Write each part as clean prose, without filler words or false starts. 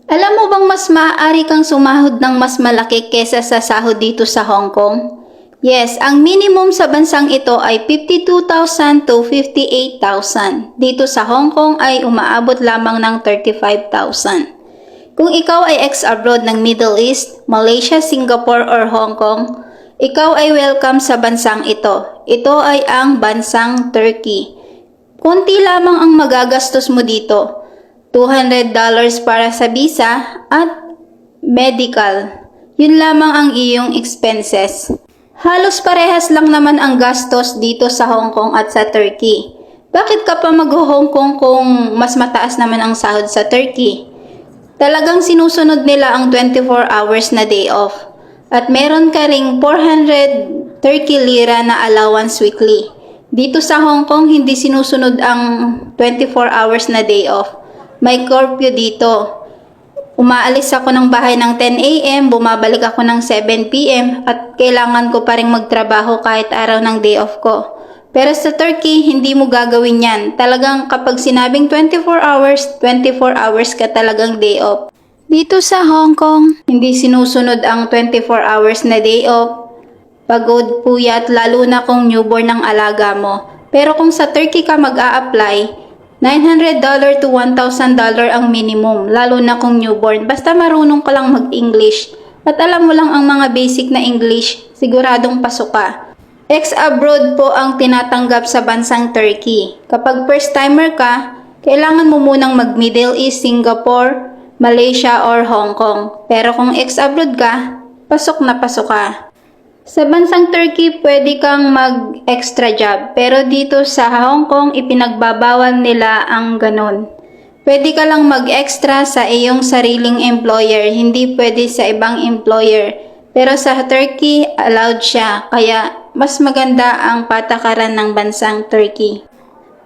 Alam mo bang mas maaari kang sumahod ng mas malaki kesa sa sahod dito sa Hong Kong? Yes, ang minimum sa bansang ito ay 52,000 to 58,000. Dito sa Hong Kong ay umaabot lamang ng 35,000. Kung ikaw ay ex-abroad ng Middle East, Malaysia, Singapore, or Hong Kong, ikaw ay welcome sa bansang ito. Ito ay ang bansang Turkey. Konti lamang ang magagastos mo dito. $200 para sa visa at medical. Yun lamang ang iyong expenses. Halos parehas lang naman ang gastos dito sa Hong Kong at sa Turkey. Bakit ka pa mag-Hong Kong kung mas mataas naman ang sahod sa Turkey? Talagang sinusunod nila ang 24 hours na day off. At meron ka ring 400 Turkey lira na allowance weekly. Dito sa Hong Kong, hindi sinusunod ang 24 hours na day off. May curfew dito. Umaalis ako ng bahay ng 10 a.m., bumabalik ako ng 7 p.m. at kailangan ko pa rin magtrabaho kahit araw ng day off ko. Pero sa Turkey, hindi mo gagawin yan. Talagang kapag sinabing 24 hours ka talagang day off. Dito sa Hong Kong, hindi sinusunod ang 24 hours na day off. Pagod, puyat, lalo na kung newborn ang alaga mo. Pero kung sa Turkey ka mag-a-apply, $900 to $1,000 ang minimum, lalo na kung newborn. Basta marunong ka lang mag-English at alam mo lang ang mga basic na English, siguradong pasok ka. Ex-abroad po ang tinatanggap sa bansang Turkey. Kapag first-timer ka, kailangan mo munang mag-Middle East, Singapore, Malaysia, or Hong Kong. Pero kung ex-abroad ka, pasok na pasok ka. Sa bansang Turkey, pwede kang mag-extra job. Pero dito sa Hong Kong, ipinagbabawal nila ang ganun. Pwede ka lang mag-extra sa iyong sariling employer, hindi pwede sa ibang employer. Pero sa Turkey, allowed siya. Kaya mas maganda ang patakaran ng bansang Turkey.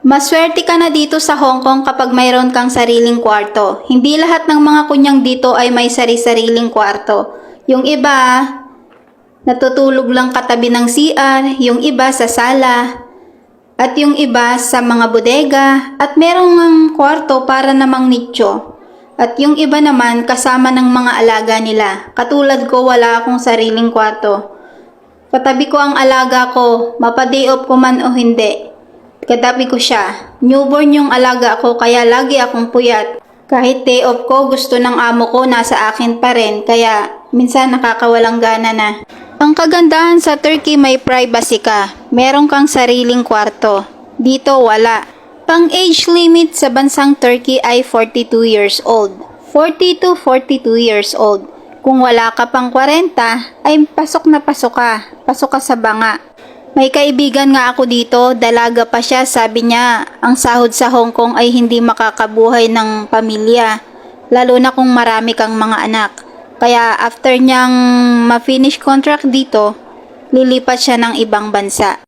Maswerte ka na dito sa Hong Kong kapag mayroon kang sariling kwarto. Hindi lahat ng mga kunyang dito ay may sari-sariling kwarto. Yung iba, natutulog lang katabi ng CR, yung iba sa sala, at yung iba sa mga bodega, at merong kwarto para namang nicho. At yung iba naman kasama ng mga alaga nila. Katulad ko, wala akong sariling kwarto. Katabi ko ang alaga ko, mapa-day off ko man o hindi. Katabi ko siya. Newborn yung alaga ko kaya lagi akong puyat. Kahit day off ko, gusto ng amo ko nasa akin pa rin kaya minsan nakakawalang gana na. Ang kagandahan sa Turkey, may privacy ka. Meron kang sariling kwarto. Dito wala. Ang age limit sa bansang Turkey ay 42 years old. 40 to 42 years old. Kung wala ka pang 40, ay pasok na pasok ka. Pasok ka sa banga. May kaibigan nga ako dito, dalaga pa siya, sabi niya, ang sahod sa Hong Kong ay hindi makakabuhay ng pamilya. Lalo na kung marami kang mga anak. Kaya after niyang ma-finish contract dito, lilipat siya ng ibang bansa.